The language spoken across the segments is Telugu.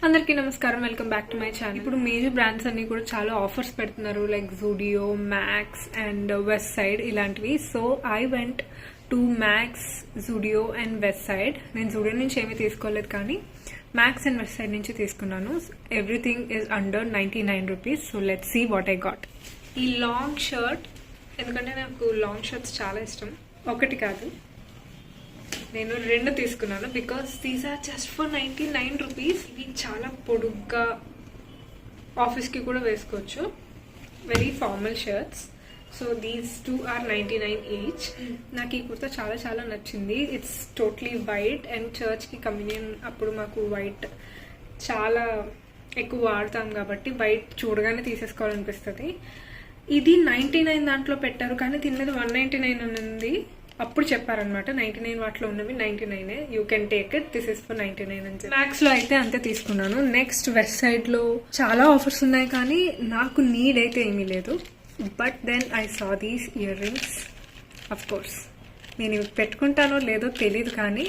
అందరికీ నమస్కారం, welcome back to my channel. ఇప్పుడు మేజర్ బ్రాండ్స్ అన్ని కూడా చాలా ఆఫర్స్ పెడుతున్నారు, like Zudio, Max and Westside ఇలాంటివి. So I went to Max, Zudio and Westside. నేను జూడియో నుంచి ఏమీ తీసుకోలేదు, కానీ మ్యాక్స్ అండ్ వెస్ట్ సైడ్ నుంచి తీసుకున్నాను. Everything is under 99 rupees. So let's see what I got. ఈ లాంగ్ షర్ట్, ఎందుకంటే నాకు లాంగ్ షర్ట్స్ చాలా ఇష్టం, ఒకటి కాదు నేను 2 తీసుకున్నాను. Because these are just for 99 rupees. ఇవి చాలా పొడుగ్గా ఆఫీస్కి కూడా వేసుకోవచ్చు, very formal shirts. So these 2 are 99 each. నాకు ఈ కుర్తా చాలా చాలా నచ్చింది. ఇట్స్ టోటలీ వైట్ అండ్ చర్చ్కి కమ్యూనియన్ అప్పుడు మాకు వైట్ చాలా ఎక్కువ వాడతాం కాబట్టి వైట్ చూడగానే తీసేసుకోవాలనిపిస్తుంది. ఇది 99 దాంట్లో పెట్టారు, కానీ దీని మీద 199 ఉంది. అప్పుడు చెప్పారనమాట 99 వాటిలో ఉన్నవి 99, you can take it, this is for 99 అని చెప్పి. మ్యాక్స్ లో అయితే అంతే తీసుకున్నాను. నెక్స్ట్ వెస్ట్ సైడ్ లో చాలా ఆఫర్స్ ఉన్నాయి, కానీ నాకు నీడ్ అయితే ఏమీ లేదు. But then I saw these earrings. Of course నేను ఇవి పెట్టుకుంటానో లేదో తెలీదు, కానీ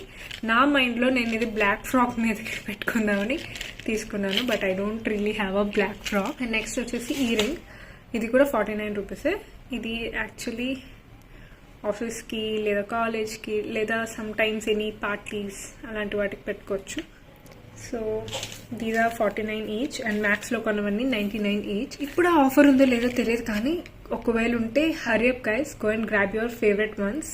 నా మైండ్లో నేను ఇది బ్లాక్ ఫ్రాక్ మీద పెట్టుకుందామని తీసుకున్నాను. But I don't really have a black frock. And next వచ్చేసి ఈ రింగ్. ఇది కూడా 49 రూపీసే. ఇది యాక్చువల్లీ ఆఫీస్కి లేదా కాలేజ్కి లేదా సమ్ టైమ్స్ ఎనీ పార్టీస్ అలాంటి వాటికి పెట్టుకోవచ్చు. So these are 49 each and మ్యాక్స్లో కొన్నవన్నీ 99 ఈచ్. ఇప్పుడు ఆ ఆఫర్ ఉందో లేదో తెలియదు, కానీ ఒకవేళ ఉంటే hurry up guys, go and grab your favourite once.